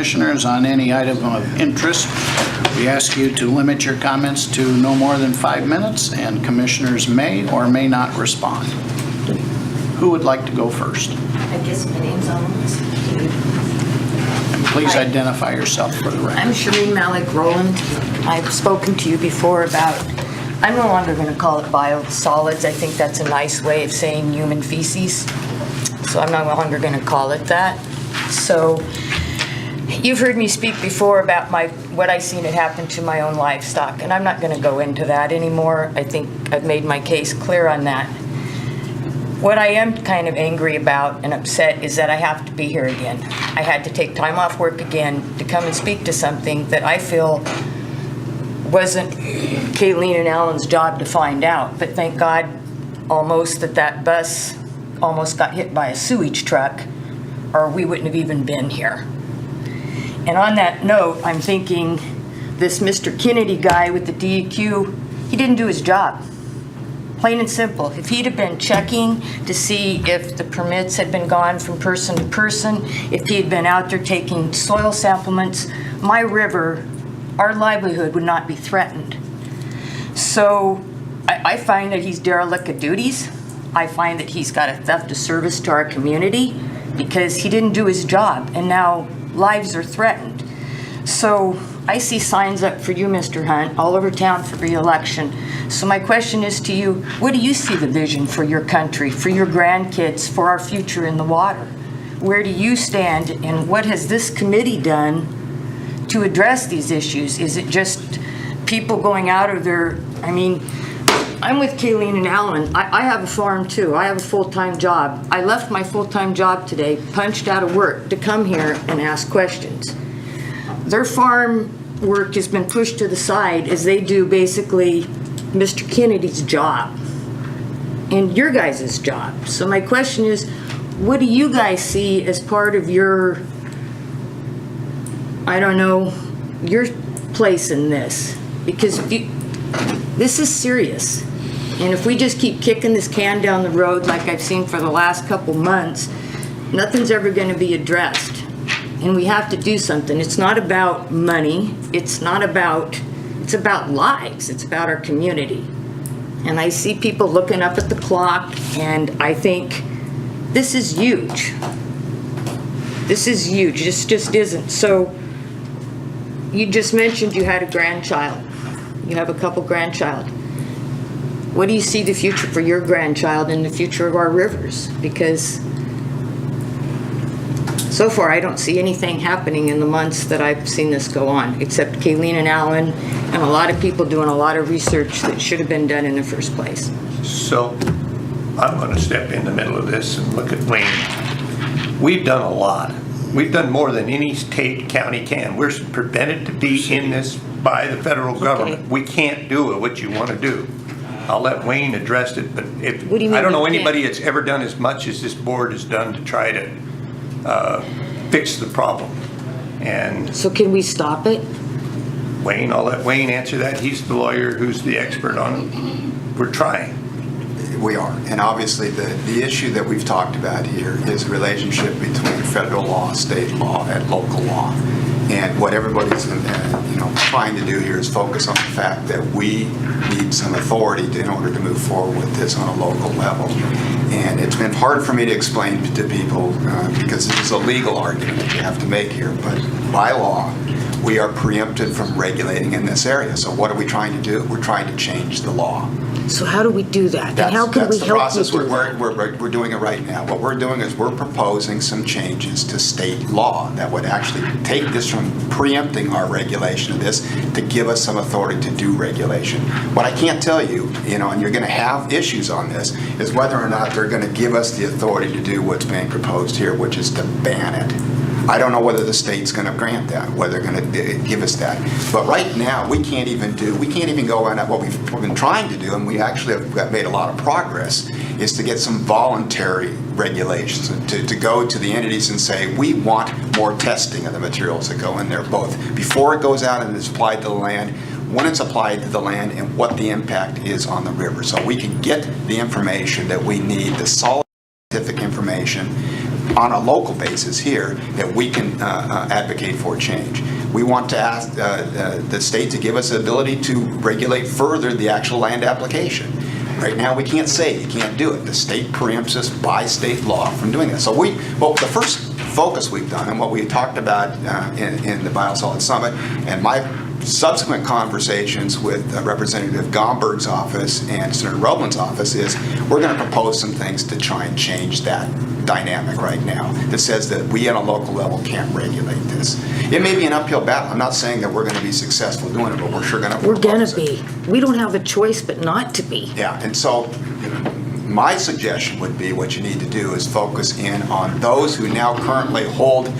commissioners on any item of interest. We ask you to limit your comments to no more than 5 minutes, and commissioners may or may not respond. Who would like to go first? I guess my name's on the list. And please Hi. identify yourself for the record. I'm Shereen Malik Rowland. I've spoken to you before about, I'm no longer going to call it biosolids. I think that's a nice way of saying human feces. So I'm no longer going to call it that. So you've heard me speak before about what I seen it happen to my own livestock, and I'm not going to go into that anymore. I think I've made my case clear on that. What I am kind of angry about and upset is that I have to be here again. I had to take time off work again to come and speak to something that I feel wasn't Kayleen and Alan's job to find out. But thank God almost that bus almost got hit by a sewage truck, or we wouldn't have even been here. And on that note, I'm thinking this Mr. Kennedy guy with the DEQ, he didn't do his job. Plain and simple. If he'd have been checking to see if the permits had been gone from person to person, if he had been out there taking soil samplements, my river, our livelihood would not be threatened. So I find that he's derelict of duties. I find that he's got a theft of service to our community because he didn't do his job, and now lives are threatened. So I see signs up for you, Mr. Hunt, all over town for re-election. So my question is to you, what do you see the vision for your country, for your grandkids, for our future in the water? Where do you stand, and what has this committee done to address these issues? Is it just people going out of their, I mean, I'm with Kayleen and Alan. I have a farm too. I have a full-time job. I left my full-time job today, punched out of work, to come here and ask questions. Their farm work has been pushed to the side as they do basically Mr. Kennedy's job and your guys' job. So my question is, what do you guys see as part of your, I don't know, your place in this? Because this is serious. And if we just keep kicking this can down the road like I've seen for the last couple months, nothing's ever going to be addressed. And we have to do something. It's not about money. It's about lives. It's about our community. And I see people looking up at the clock, and I think this is huge. This is huge. This just isn't. So you just mentioned you had a grandchild. You have a couple grandchild. What do you see the future for your grandchild and the future of our rivers? Because so far I don't see anything happening in the months that I've seen this go on, except Kayleen and Alan and a lot of people doing a lot of research that should have been done in the first place. So I'm going to step in the middle of this and look at Wayne. We've done a lot. We've done more than any state, county can. We're prevented to be in this by the federal government. Okay. We can't do it, what you want to do. I'll let Wayne address it, but if What do you mean I don't know you anybody can't? that's ever done as much as this board has done to try to fix the problem. And So can we stop it? Wayne, I'll let Wayne answer that. He's the lawyer who's the expert on it. We're trying. We are. And obviously the issue that we've talked about here is the relationship between federal law, state law, and local law. And what everybody's trying to do here is focus on the fact that we need some authority in order to move forward with this on a local level. And it's been hard for me to explain to people because this is a legal argument that you have to make here. But by law, we are preempted from regulating in this area. So what are we trying to do? We're trying to change the law. So how do we do that? And how can we That's the help process. you do that? We're doing it right now. What we're doing is we're proposing some changes to state law that would actually take this from preempting our regulation of this to give us some authority to do regulation. What I can't tell you, and you're going to have issues on this, is whether or not they're going to give us the authority to do what's being proposed here, which is to ban it. I don't know whether the state's going to grant that, whether they're going to give us that. But right now, we can't even go on what we've been trying to do, and we actually have made a lot of progress, is to get some voluntary regulations, to go to the entities and say, we want more testing of the materials that go in there, both before it goes out and is applied to the land, when it's applied to the land, and what the impact is on the river. So we can get the information that we need, the solid scientific information, on a local basis here that we can advocate for change. We want to ask the state to give us the ability to regulate further the actual land application. Right now, we can't say you can't do it. The state preempts us by state law from doing that. So the first focus we've done and what we talked about in the Biosolid Summit and my subsequent conversations with Representative Gomberg's office and Senator Roblin's office is we're going to propose some things to try and change that dynamic right now that says that we at a local level can't regulate this. It may be an uphill battle. I'm not saying that we're going to be successful doing it, but we're sure going to. We're going to be. We don't have a choice but not to be. Yeah, and so my suggestion would be what you need to do is focus in on those who now currently hold,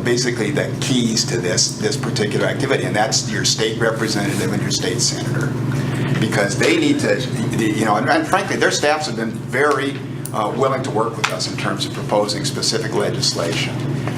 basically the keys to this particular activity, and that's your state representative and your state senator, because they need to, and frankly, their staffs have been very willing to work with us in terms of proposing specific legislation.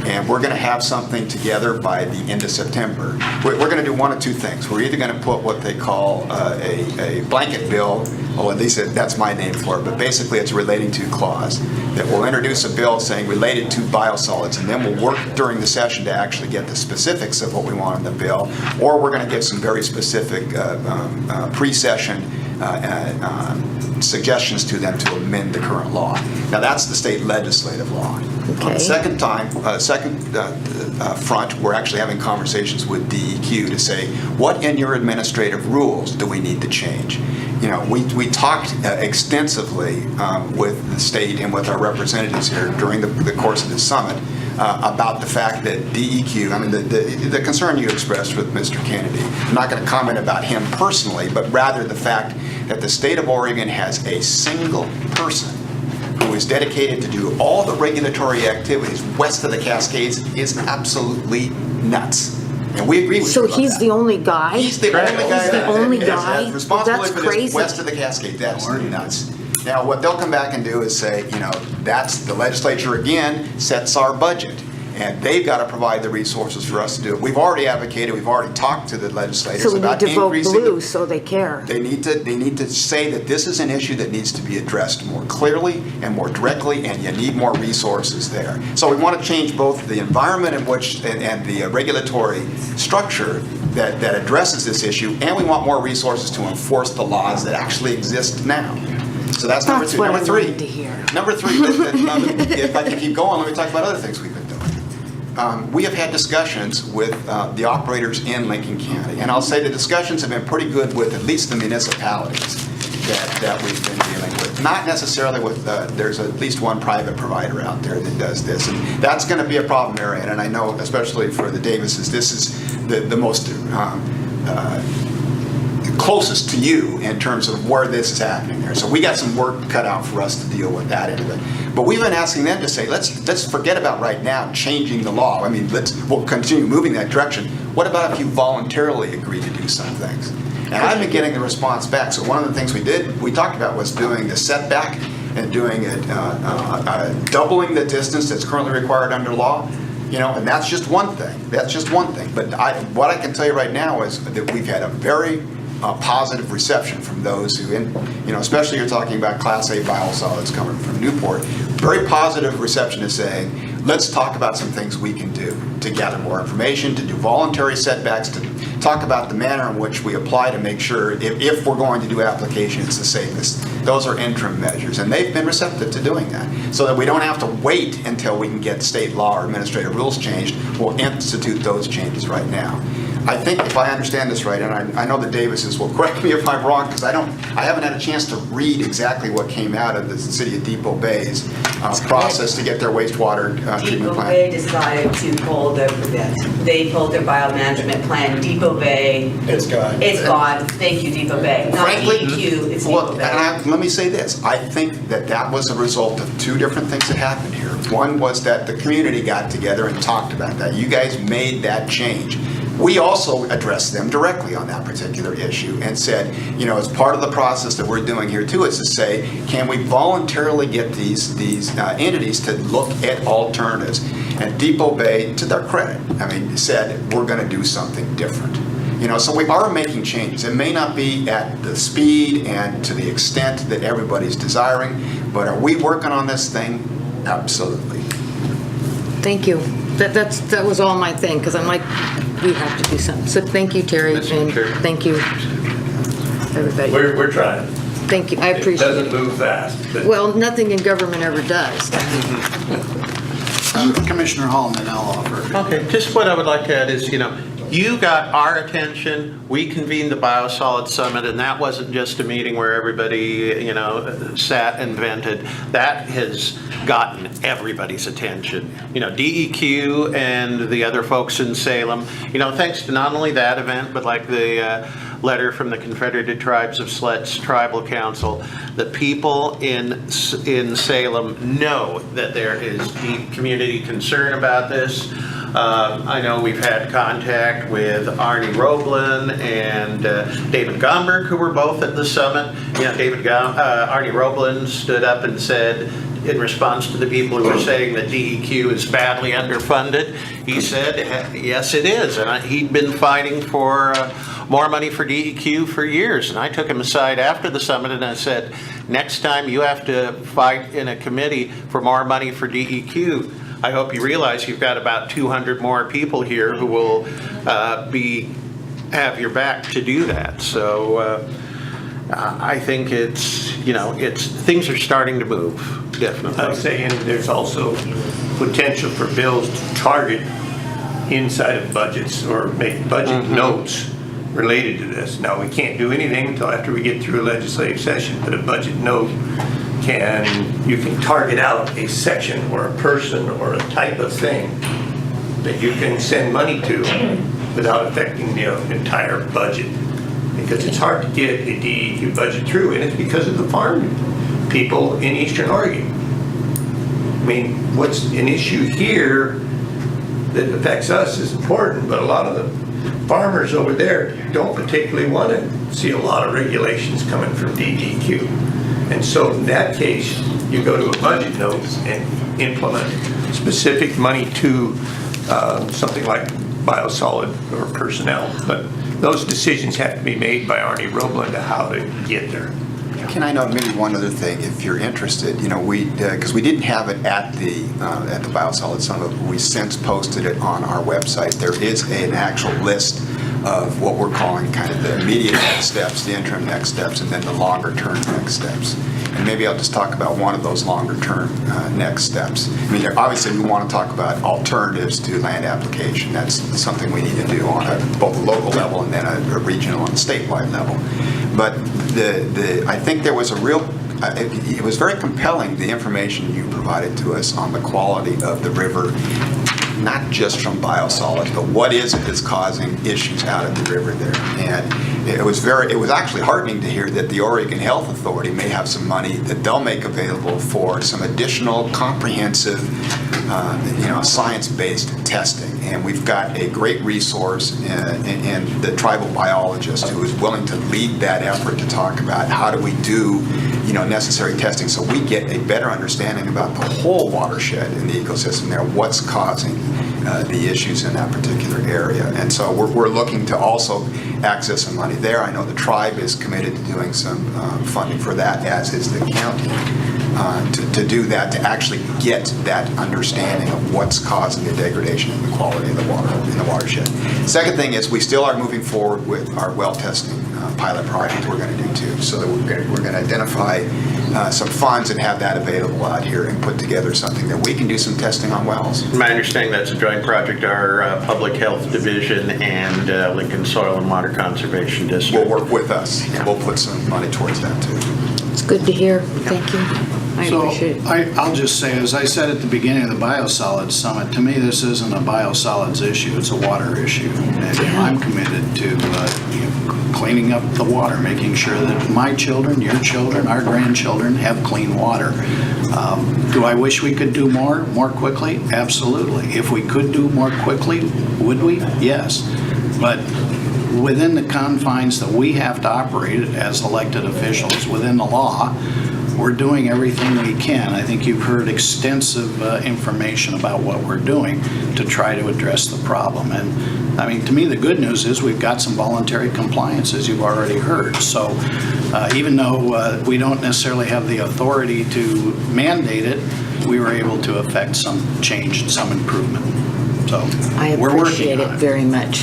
And we're going to have something together by the end of September. We're going to do one of two things. We're either going to put what they call a blanket bill, or at least that's my name for it, but basically it's a relating to clause, that we'll introduce a bill saying related to biosolids, and then we'll work during the session to actually get the specifics of what we want in the bill, or we're going to give some very specific pre-session suggestions to them to amend the current law. Now that's the state legislative law. Okay. On the second front, we're actually having conversations with DEQ to say, what in your administrative rules do we need to change? We talked extensively with the state and with our representatives here during the course of this summit about the fact that DEQ, the concern you expressed with Mr. Kennedy, I'm not going to comment about him personally, but rather the fact that the state of Oregon has a single person who is dedicated to do all the regulatory activities west of the Cascades is absolutely nuts. And we agree with you So about he's that. the only guy? He's the only guy. He's the only guy? Has responsibility That's for this crazy. west of the Cascades. That's nuts. Now, what they'll come back and do is say, that's the legislature again sets our budget. And they've got to provide the resources for us to do it. We've already advocated, we've already talked to the legislators So we about need to vote increasing blue so they care. They need to say that this is an issue that needs to be addressed more clearly and more directly, and you need more resources there. So we want to change both the environment in which and the regulatory structure that addresses this issue, and we want more resources to enforce the laws that actually exist now. So that's number two. What Number I three. wanted to hear. Number three. If I can keep going, let me talk about other things we've been doing. We have had discussions with the operators in Lincoln County, and I'll say the discussions have been pretty good with at least the municipalities that we've been dealing with. Not necessarily with, there's at least one private provider out there that does this, and that's going to be a problem area, and I know especially for the Davises, this is the most closest to you in terms of where this is happening there. So we got some work cut out for us to deal with that end of it. But we've been asking them to say, let's forget about right now changing the law. We'll continue moving that direction. What about if you voluntarily agree to do some things? And I've been getting the response back. So one of the things we talked about was doing the setback and doing it, doubling the distance that's currently required under law. And that's just one thing. But what I can tell you right now is that we've had a very positive reception from those who, especially you're talking about Class A biosolids coming from Newport, very positive reception is saying, let's talk about some things we can do to gather more information, to do voluntary setbacks, to talk about the manner in which we apply to make sure if we're going to do application, it's the safest. Those are interim measures, and they've been receptive to doing that, so that we don't have to wait until we can get state law or administrative rules changed. We'll institute those changes right now. I think if I understand this right, and I know the Davises will correct me if I'm wrong, because I haven't had a chance to read exactly what came out of the City of Depot Bay's process to get their wastewater treatment Depot plant. Bay decided to pull their, they pulled their biomanagement plan. Depot Bay. It's gone. It's gone. Thank you, Depot Bay. Not Frankly, DEQ, it's well, Depot Bay. and let me say this. I think that was a result of two different things that happened here. One was that the community got together and talked about that. You guys made that change. We also addressed them directly on that particular issue and said, as part of the process that we're doing here too, is to say, can we voluntarily get these entities to look at alternatives? And Depot Bay, to their credit, said, we're going to do something different. So we are making changes. It may not be at the speed and to the extent that everybody's desiring, but are we working on this thing? Absolutely. Thank you. That was all my thing, because I'm like, we have to do something. So thank you, Terry, That's and okay. thank you, everybody. We're trying. Thank you, I It appreciate doesn't it. move fast, but Well, nothing in government ever does. Commissioner Hall, and then I'll offer. Okay, just what I would like to add is, you got our attention, we convened the Biosolid Summit, and that wasn't just a meeting where everybody, sat and vented. That has gotten everybody's attention. DEQ and the other folks in Salem, thanks to not only that event, but like the letter from the Confederated Tribes of Slet's Tribal Council, the people in Salem know that there is deep community concern about this. I know we've had contact with Arnie Roblin and David Gomberg, who were both at the summit. Arnie Roblin stood up and said, in response to the people who were saying that DEQ is badly underfunded, he said, yes, it is. And he'd been fighting for more money for DEQ for years. And I took him aside after the summit and I said, next time you have to fight in a committee for more money for DEQ, I hope you realize you've got about 200 more people here who will have your back to do that. So I think things are starting to move, definitely. I'm saying there's also potential for bills to target inside of budgets or make budget notes related to this. Now, we can't do anything until after we get through a legislative session, but a budget note you can target out a section or a person or a type of thing that you can send money to without affecting the entire budget. Because it's hard to get a DEQ budget through, and it's because of the farm people in Eastern Oregon. I mean, what's an issue here that affects us is important, but a lot of the farmers over there don't particularly want to see a lot of regulations coming from DEQ. And so in that case, you go to a budget note and implement specific money to something like biosolid or personnel. But those decisions have to be made by Arnie Roblin to how to get there. Can I note maybe one other thing, if you're interested? Because we didn't have it at the Biosolid Summit, but we since posted it on our website. There is an actual list of what we're calling kind of the immediate next steps, the interim next steps, and then the longer-term next steps. And maybe I'll just talk about one of those longer-term next steps. I mean, obviously, we want to talk about alternatives to land application. That's something we need to do on both a local level and then a regional and statewide level. But I think there was it was very compelling, the information you provided to us on the quality of the river, not just from biosolids, but what is it that's causing issues out at the river there. And it was actually heartening to hear that the Oregon Health Authority may have some money that they'll make available for some additional comprehensive, science-based testing. And we've got a great resource in the tribal biologist who is willing to lead that effort to talk about how do we do necessary testing so we get a better understanding about the whole watershed in the ecosystem there, what's causing the issues in that particular area. And so we're looking to also access some money there. I know the tribe is committed to doing some funding for that, as is the county, to do that, to actually get that understanding of what's causing the degradation in the quality of the water in the watershed. Second thing is we still are moving forward with our well testing pilot project we're going to do too. So that we're going to identify some funds and have that available out here and put together something that we can do some testing on wells. My understanding that's a joint project, our Public Health Division and Lincoln Soil and Water Conservation District. Will work with us. And we'll put some money towards that too. It's good to hear. Thank you. I appreciate it. I'll just say, as I said at the beginning of the Biosolids Summit, to me, this isn't a biosolids issue, it's a water issue. And I'm committed to cleaning up the water, making sure that my children, your children, our grandchildren have clean water. Do I wish we could do more quickly? Absolutely. If we could do more quickly, would we? Yes. But within the confines that we have to operate as elected officials, within the law, we're doing everything we can. I think you've heard extensive information about what we're doing to try to address the problem. And I mean, to me, the good news is we've got some voluntary compliance, as you've already heard. So even though we don't necessarily have the authority to mandate it, we were able to affect some change and some improvement. So I we're working appreciate it on it. very much.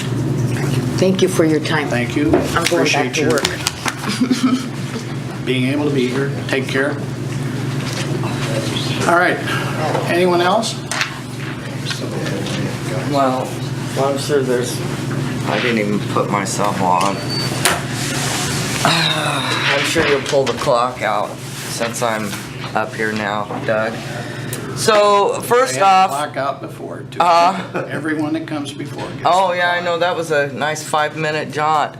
Thank you for your time. Thank you. I'm going back Appreciate to your work. being able to be here. Take care. All right. Anyone else? Well, I'm sure there's, I didn't even put myself on. I'm sure you'll pull the clock out since I'm up here now, Doug. So, first I had to off, clock out before, too. Everyone that comes before gets oh the yeah, I clock. know, that was a nice 5-minute jaunt.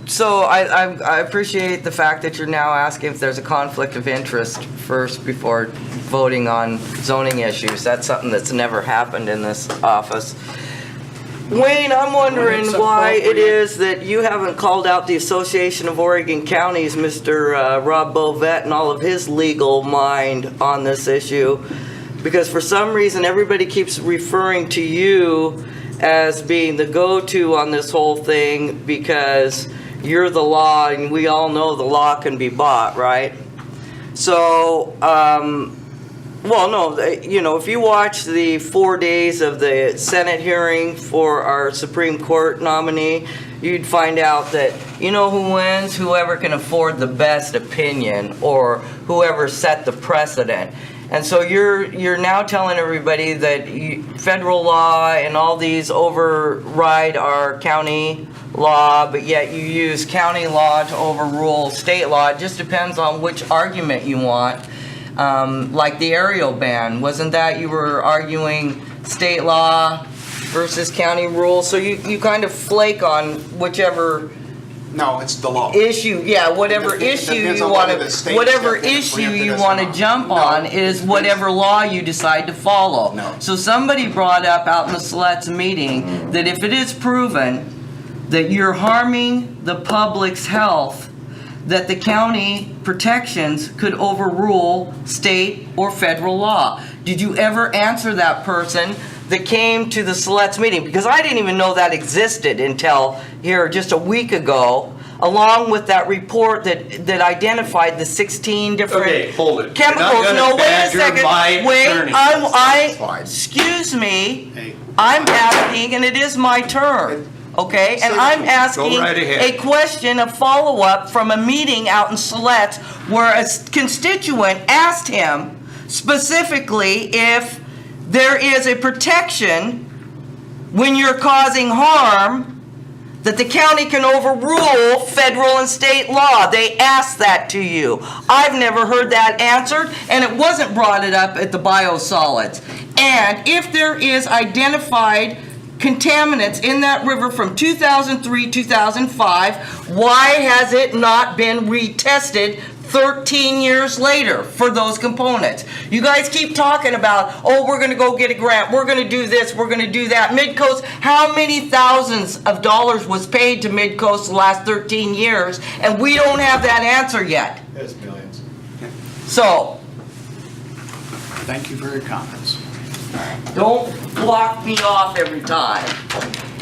So I appreciate the fact that you're now asking if there's a conflict of interest first before voting on zoning issues. That's something that's never happened in this office. Wayne, I'm wondering When it's why it appropriate. is that you haven't called out the Association of Oregon Counties, Mr. Rob Bovet, and all of his legal mind on this issue. Because for some reason, everybody keeps referring to you as being the go-to on this whole thing because you're the law, and we all know the law can be bought, right? So, well, no, you know, if you watch the 4 days of the Senate hearing for our Supreme Court nominee, you'd find out that, you know who wins? Whoever can afford the best opinion or whoever set the precedent. And so you're now telling everybody that federal law and all these override our county law, but yet you use county law to overrule state law. It just depends on which argument you want. Like the aerial ban, wasn't that you were arguing state law versus county rule? So you kind of flake on whichever No, it's the law. issue, yeah, whatever It issue depends you on want whether the to, states whatever step in and issue preempt it you as want to well. jump No, on it is depends. whatever law you decide to follow. No. So somebody brought up out in the Siletz meeting that if it is proven that you're harming the public's health, that the county protections could overrule state or federal law. Did you ever answer that person that came to the Siletz meeting? Because I didn't even know that existed until here just a week ago, along with that report that identified the 16 different Okay, hold it. You're chemicals. not gonna No, wait a badger second. my Wait, attorney. Fine. excuse me. Hey. I'm asking, and it is my turn, okay? And I'm asking right ahead. a question, a follow-up from a meeting out in Siletz where a constituent asked him specifically if there is a protection when you're causing harm that the county can overrule federal and state law. They asked that to you. I've never heard that answered, and it wasn't brought it up at the biosolids. And if there is identified contaminants in that river from 2003, 2005, why has it not been retested 13 years later for those components? You guys keep talking about, oh, we're going to go get a grant, we're going to do this, we're going to do that. Midcoast, how many thousands of dollars was paid to Midcoast the last 13 years? And we don't have that answer yet. It's millions. So, Thank you for your comments. don't block me off every time.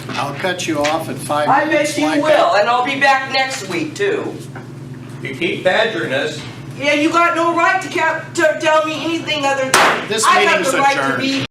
I'll cut you off at 5 I minutes. bet you like will, and I'll be back next week too. You keep badgering us. Yeah, you got no right to tell me anything other than This I got meeting's the right to adjourned. be